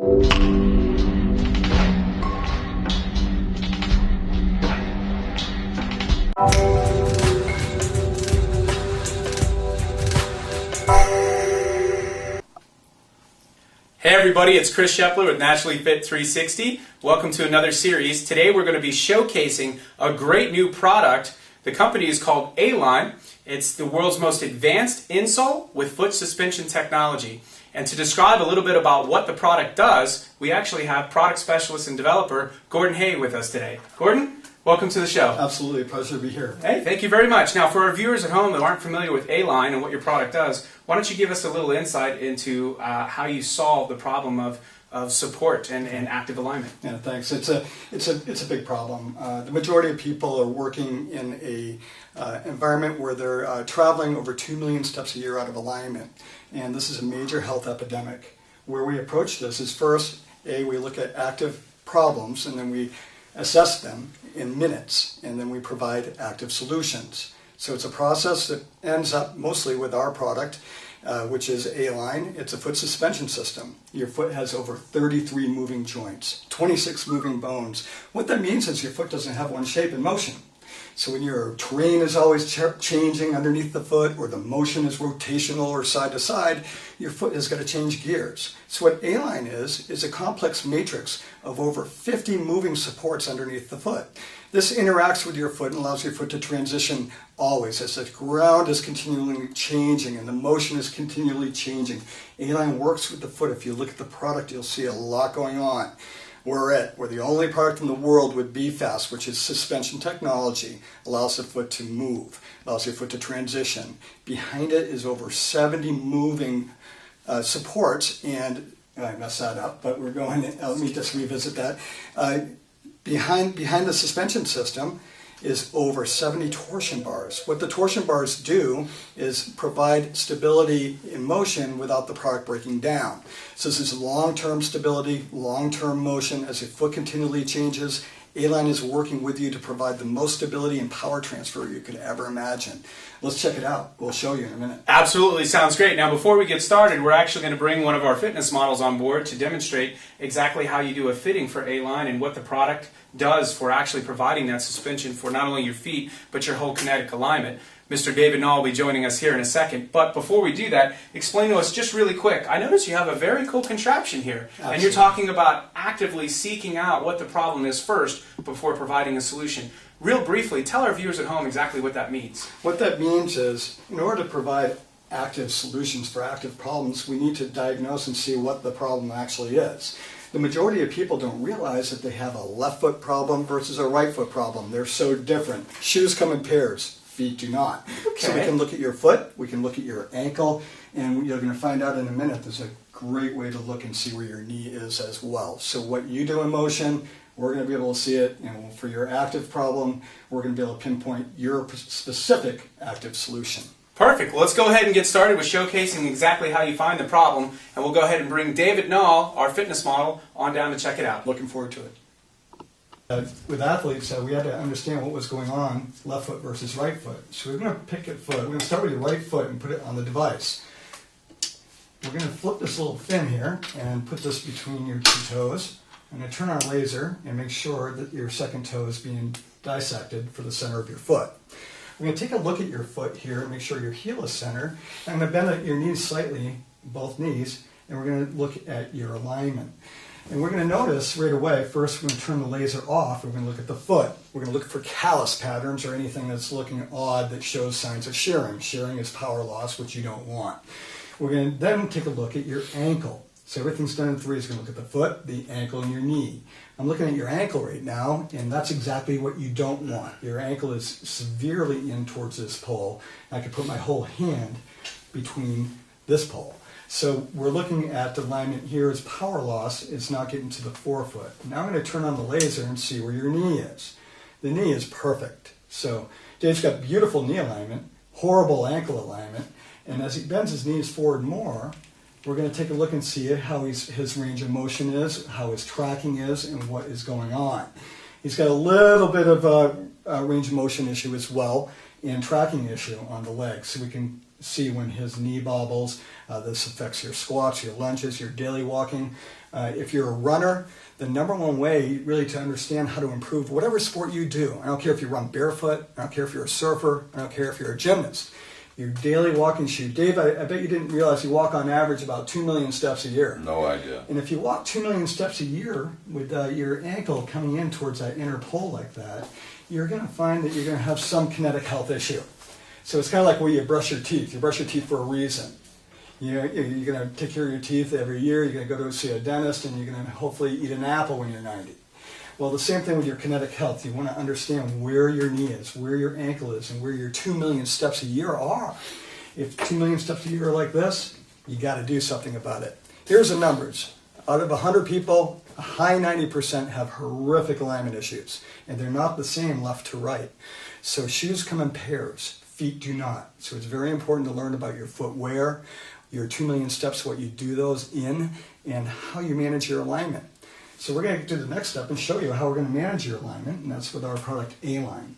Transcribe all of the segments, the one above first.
Hey everybody, it's Chris Shepler with Naturally Fit 360. Welcome to another series. Today we're going to be showcasing a great new product. The company is called Aline. It's the world's most advanced insole with foot suspension technology. And to describe a little bit about what the product does, we actually have product specialist and developer Gordon Hay with us today. Gordon, welcome to the show. Absolutely, a pleasure to be here. Hey, thank you very much. Now, for our viewers at home that aren't familiar with Aline and what your product does, why don't you give us a little insight into how you solve the problem of support and active alignment? Yeah, thanks. It's a big problem. The majority of people are working in a environment where they're traveling over 2 million steps a year out of alignment, and this is a major health epidemic. Where we approach this is first, we look at active problems, and then we assess them in minutes, and then we provide active solutions. So it's a process that ends up mostly with our product, which is Aline. It's a foot suspension system. Your foot has over 33 moving joints, 26 moving bones. What that means is your foot doesn't have one shape and motion. So when your terrain is always changing underneath the foot, or the motion is rotational or side to side, your foot has got to change gears. So what Aline is a complex matrix of over 50 moving supports underneath the foot. This interacts with your foot and allows your foot to transition always as the ground is continually changing and the motion is continually changing. Aline works with the foot. If you look at the product, you'll see a lot going on. We're the only product in the world with BFAST, which is suspension technology, allows the foot to move, allows your foot to transition. Behind it is over 70 moving supports, and I messed that up, but we're going, let me just revisit that. Behind the suspension system is over 70 torsion bars. What the torsion bars do is provide stability in motion without the product breaking down. So this is long-term stability, long-term motion as your foot continually changes. Aline is working with you to provide the most stability and power transfer you could ever imagine. Let's check it out. We'll show you in a minute. Absolutely, sounds great. Now before we get started, we're actually going to bring one of our fitness models on board to demonstrate exactly how you do a fitting for Aline and what the product does for actually providing that suspension for not only your feet, but your whole kinetic alignment. Mr. David Nall will be joining us here in a second. But before we do that, explain to us just really quick. I notice you have a very cool contraption here. Absolutely. And you're talking about actively seeking out what the problem is first before providing a solution. Real briefly, tell our viewers at home exactly what that means. What that means is, in order to provide active solutions for active problems, we need to diagnose and see what the problem actually is. The majority of people don't realize that they have a left foot problem versus a right foot problem. They're so different. Shoes come in pairs. Feet do not. Okay. So we can look at your foot, we can look at your ankle, and you're going to find out in a minute there's a great way to look and see where your knee is as well. So what you do in motion, we're going to be able to see it. And for your active problem, we're going to be able to pinpoint your specific active solution. Perfect. Well, let's go ahead and get started with showcasing exactly how you find the problem, and we'll go ahead and bring David Nall, our fitness model, on down to check it out. Looking forward to it. With athletes, we had to understand what was going on, left foot versus right foot. So we're going to pick a foot. We're going to start with your right foot and put it on the device. We're going to flip this little fin here and put this between your two toes. I'm going to turn our laser and make sure that your second toe is being dissected for the center of your foot. We're going to take a look at your foot here and make sure your heel is centered. I'm going to bend your knees slightly, both knees, and we're going to look at your alignment. And we're going to notice right away, first we're going to turn the laser off, we're going to look at the foot. We're going to look for callus patterns or anything that's looking odd that shows signs of shearing. Shearing is power loss, which you don't want. We're going to then take a look at your ankle. So everything's done in three. We're going to look at the foot, the ankle, and your knee. I'm looking at your ankle right now, and that's exactly what you don't want. Your ankle is severely in towards this pole. I can put my whole hand between this pole. So we're looking at the alignment here as power loss. It's not getting to the forefoot. Now I'm going to turn on the laser and see where your knee is. The knee is perfect. So Dave's got beautiful knee alignment, horrible ankle alignment, and as he bends his knees forward more, we're going to take a look and see how his range of motion is, how his tracking is, and what is going on. He's got a little bit of a range of motion issue as well, and tracking issue on the legs. So we can see when his knee bobbles. This affects your squats, your lunges, your daily walking. If you're a runner, the number one way really to understand how to improve whatever sport you do, I don't care if you run barefoot, I don't care if you're a surfer, I don't care if you're a gymnast, your daily walking shoe. Dave, I bet you didn't realize you walk on average about 2 million steps a year. No idea. And if you walk 2 million steps a year with your ankle coming in towards that inner pole like that, you're going to find that you're going to have some kinetic health issue. So it's kind of like where you brush your teeth. You brush your teeth for a reason. You're going to take care of your teeth every year. You're going to go to see a dentist, and you're going to hopefully eat an apple when you're 90. Well, the same thing with your kinetic health. You want to understand where your knee is, where your ankle is, and where your 2 million steps a year are. If 2 million steps a year are like this, you got to do something about it. Here's the numbers. Out of 100 people, a high 90% have horrific alignment issues, and they're not the same left to right. So shoes come in pairs. Feet do not. So it's very important to learn about your footwear, your 2 million steps, what you do those in, and how you manage your alignment. So we're going to do the next step and show you how we're going to manage your alignment, and that's with our product Aline.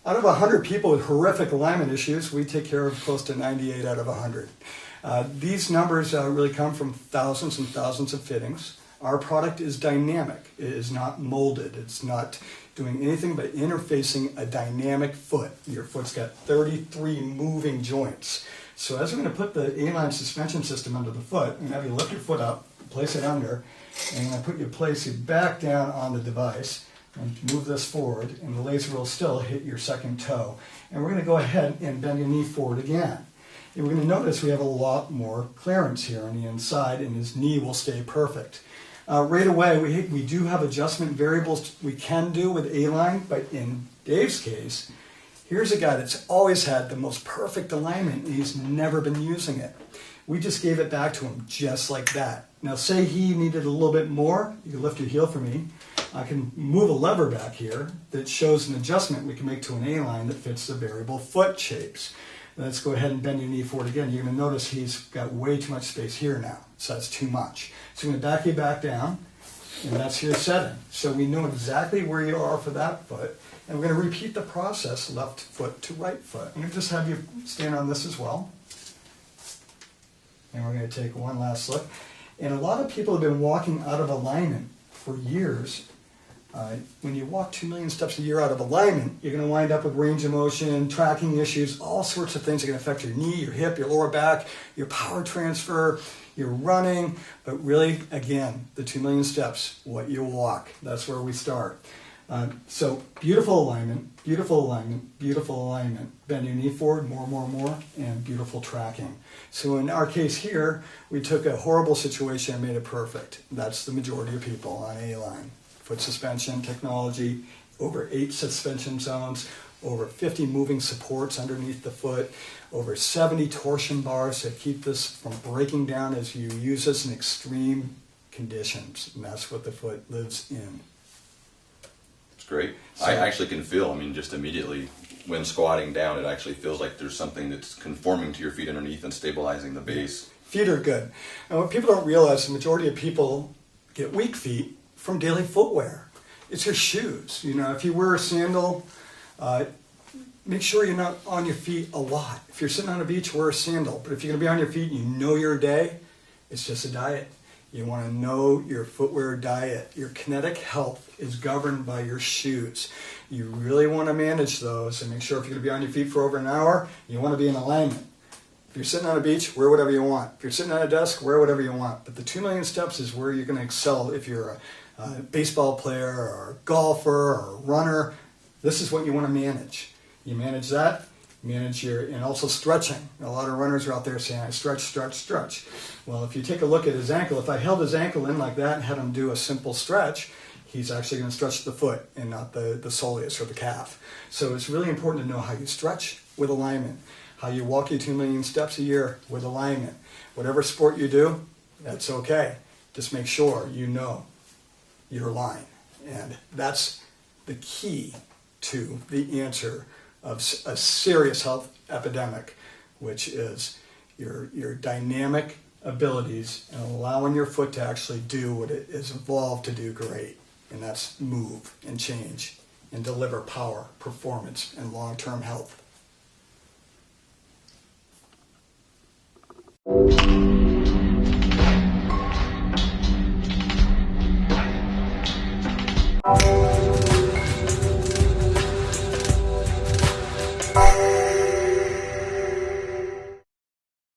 Out of 100 people with horrific alignment issues, we take care of close to 98 out of 100. These numbers really come from thousands and thousands of fittings. Our product is dynamic. It is not molded. It's not doing anything but interfacing a dynamic foot. Your foot's got 33 moving joints. So as we're going to put the Aline suspension system under the foot, I'm going to have you lift your foot up, place it under, and I'm going to put you place you back down on the device and move this forward, and the laser will still hit your second toe. And we're going to go ahead and bend your knee forward again. And we're going to notice we have a lot more clearance here on the inside, and his knee will stay perfect. Right away, we do have adjustment variables we can do with Aline, but in Dave's case, here's a guy that's always had the most perfect alignment, and he's never been using it. We just gave it back to him just like that. Now, say he needed a little bit more. You can lift your heel for me. I can move a lever back here that shows an adjustment we can make to an Aline that fits the variable foot shapes. Let's go ahead and bend your knee forward again. You're going to notice he's got way too much space here now, so that's too much. So I'm going to back you back down, and that's your setting. So we know exactly where you are for that foot, and we're going to repeat the process left foot to right foot. I'm going to just have you stand on this as well, and we're going to take one last look. And a lot of people have been walking out of alignment for years. When you walk 2 million steps a year out of alignment, you're going to wind up with range of motion, tracking issues, all sorts of things that are going to affect your knee, your hip, your lower back, your power transfer, your running. But really, again, the 2 million steps, what you walk, that's where we start. So beautiful alignment, beautiful alignment, beautiful alignment. Bend your knee forward, more, and beautiful tracking. So in our case here, we took a horrible situation and made it perfect. That's the majority of people on Aline. Foot suspension technology, over 8 suspension zones, over 50 moving supports underneath the foot, over 70 torsion bars that keep this from breaking down as you use this in extreme conditions. And that's what the foot lives in. It's great. So, I actually can feel, just immediately when squatting down, it actually feels like there's something that's conforming to your feet underneath and stabilizing the base. Feet are good. And what people don't realize, the majority of people get weak feet from daily footwear. It's your shoes. If you wear a sandal, make sure you're not on your feet a lot. If you're sitting on a beach, wear a sandal. But if you're going to be on your feet and you know your day, it's just a diet. You want to know your footwear diet. Your kinetic health is governed by your shoes. You really want to manage those and make sure if you're going to be on your feet for over an hour, you want to be in alignment. If you're sitting on a beach, wear whatever you want. If you're sitting on a desk, wear whatever you want. But the 2 million steps is where you're going to excel if you're a baseball player or a golfer or a runner. This is what you want to manage. You manage that, and also stretching. A lot of runners are out there saying, I stretch. Well, if you take a look at his ankle, if I held his ankle in like that and had him do a simple stretch, he's actually going to stretch the foot and not the soleus or the calf. So it's really important to know how you stretch with alignment, how you walk your 2 million steps a year with alignment. Whatever sport you do, that's okay. Just make sure you know your line. And that's the key to the answer of a serious health epidemic, which is your dynamic abilities and allowing your foot to actually do what it is evolved to do great. And that's move and change and deliver power, performance, and long-term health.